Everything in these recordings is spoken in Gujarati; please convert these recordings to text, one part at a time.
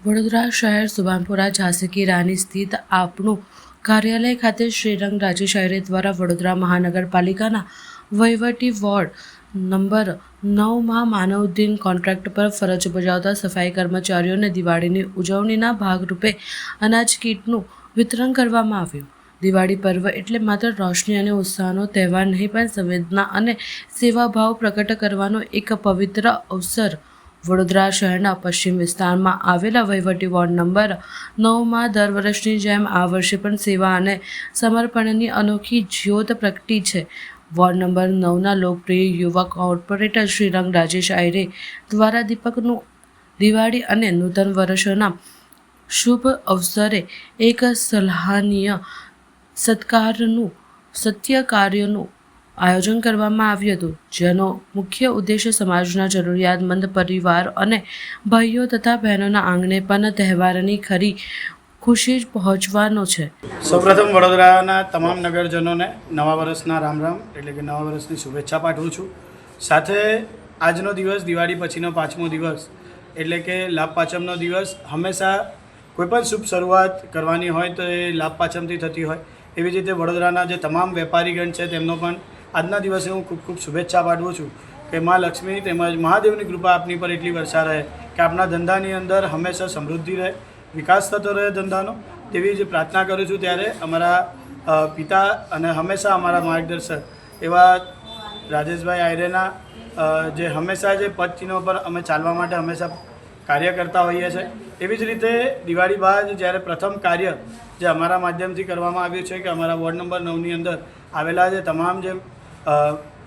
વડોદરા શહેર સુભાનપુરા ઝાંસી કી રાની સ્થિત આપણું કાર્યાલય ખાતે શ્રીરંગ રાજેશ આયરે દ્વારા વડોદરા મહાનગરપાલિકાના વહીવટી વોર્ડ નંબર 9માં માનવદિન કોન્ટ્રાક્ટ પર ફરજ બજાવતા સફાઈ કર્મચારીઓને દિવાળીની ઉજવણીના ભાગરૂપે અનાજ કીટનું વિતરણ કરવામાં આવ્યું। દિવાળી પર્વ એટલે માત્ર રોશની અને ઉત્સાહનો તહેવાર નહીં, પણ સંવેદના અને સેવાભાવ પ્રગટ કરવાનો એક પવિત્ર અવસર। વડોદરા શહેરના પશ્ચિમ વિસ્તારમાં આવેલા વહીવટી વોર્ડ નંબર 9માં દર વર્ષની જેમ આ વર્ષે પણ સેવા અને સમર્પણની અનોખી જ્યોત પ્રગટી છે। વોર્ડ નંબર 9ના લોકપ્રિય યુવા કોર્પોરેટર શ્રીરંગ રાજેશ આયરે દ્વારા દીપકનું દિવાળી અને નૂતન વર્ષના શુભ અવસરે એક સરાહનીય સત્ય કાર્યનું આયોજન કરવામાં આવ્યું હતું, જેનો મુખ્ય ઉદ્દેશ્ય સમાજના જરૂરિયાતમંદ પરિવારો અને ભાઈઓ તથા બહેનોના આંગણે પણ તહેવારની ખરી ખુશી પહોંચવાનો છે। સૌપ્રથમ વડોદરાના તમામ નગરજનોને નવા વર્ષના રામ રામ એટલે કે નવા વર્ષની શુભેચ્છા પાઠવું છું। સાથે આજનો દિવસ દિવાળી પછીનો 5મો દિવસ એટલે કે લાભ પાંચમનો દિવસ હંમેશા કોઈપણ શુભ શરૂઆત કરવાની હોય તો એ લાભ પાંચમથી થતી હોય। એવી જ રીતે વડોદરાના જે તમામ વેપારીગણ છે તેમનો પણ આજના દિવસે હું ખૂબ ખૂબ શુભેચ્છા પાઠવું છું કે મા લક્ષ્મી તેમજ મહાદેવની કૃપા આપની પર એટલી વર્ષા રહે કે આપના ધંધાની અંદર હંમેશા સમૃદ્ધિ રહે, વિકાસ થતો રહે ધંધાનો, તેવી જ પ્રાર્થના કરું છું। ત્યારે અમારા પિતા અને હંમેશા અમારા માર્ગદર્શક એવા રાજેશભાઈ આયરેના જે હંમેશા જે પદચિહ્નો પર અમે ચાલવા માટે હંમેશા કાર્ય કરતા હોઈએ છીએ। એવી જ રીતે દિવાળી બાદ જ્યારે પ્રથમ કાર્ય જે અમારા માધ્યમથી કરવામાં આવ્યું છે કે અમારા વોર્ડ નંબર 9ની અંદર આવેલા જે તમામ જે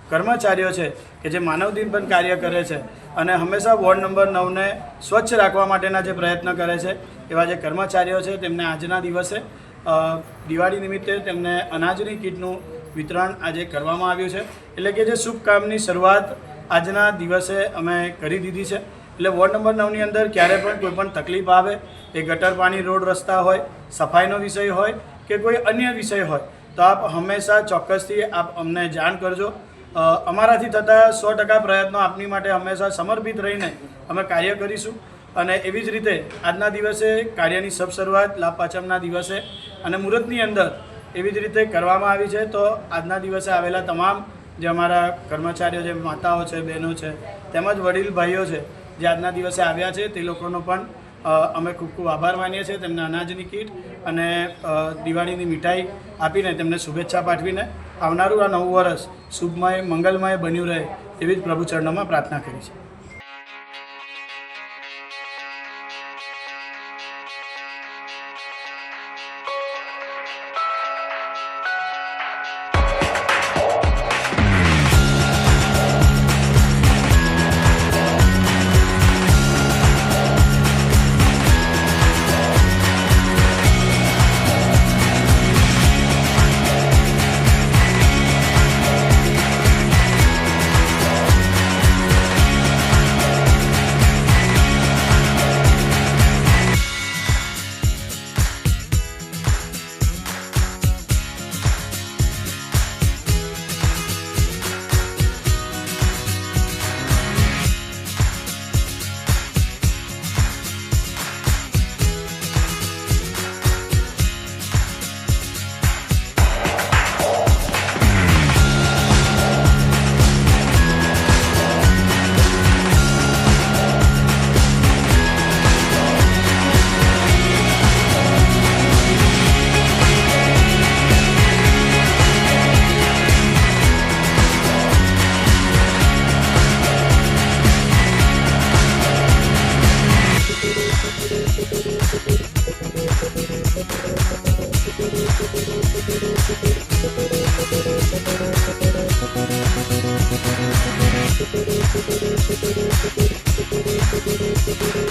કર્મચારીઓ છે કે જે માનવદિન પણ કાર્ય કરે છે અને હંમેશા વોર્ડ નંબર 9ને સ્વચ્છ રાખવા માટેના જે પ્રયત્ન કરે છે એવા જે કર્મચારીઓ છે તેમને આજના દિવસે દિવાળી નિમિત્તે તેમને અનાજની કીટનું વિતરણ આજે કરવામાં આવ્યું છે। એટલે કે જે શુભ કામની શરૂઆત આજના દિવસે અમે કરી દીધી છે। એટલે વોર્ડ નંબર 9ની અંદર ક્યારે પણ કોઈ પણ તકલીફ આવે, એ ગટર પાણી, રોડ રસ્તા હોય, સફાઈનો વિષય હોય કે કોઈ અન્ય વિષય હોય તો આપ હંમેશા ચોક્કસથી આપ અમને જાણ કરજો। અમારાથી થતા 100% પ્રયત્નો આપની માટે હંમેશા સમર્પિત રહીને અમે કાર્ય કરીશું। અને એવી જ રીતે આજના દિવસે કાર્યની સબ શરૂઆત લાભ પાંચમના દિવસે અને મુહૂર્તની અંદર એવી જ રીતે કરવામાં આવી છે। તો આજના દિવસે આવેલા તમામ જે અમારા કર્મચારીઓ છે, માતાઓ છે, બહેનો છે તેમજ વડીલ ભાઈઓ છે જે આજના દિવસે આવ્યા છે તે લોકોનો પણ અમે ખૂબ ખૂબ આભાર માનીએ છીએ। તેમને અનાજની કીટ અને દિવાળીની મીઠાઈ આપીને તેમને શુભેચ્છા પાઠવીને આવનારું આ નવું વર્ષ શુભમય, મંગલમય બન્યું રહે એવી જ પ્રભુ ચરણોમાં પ્રાર્થના કરી છે।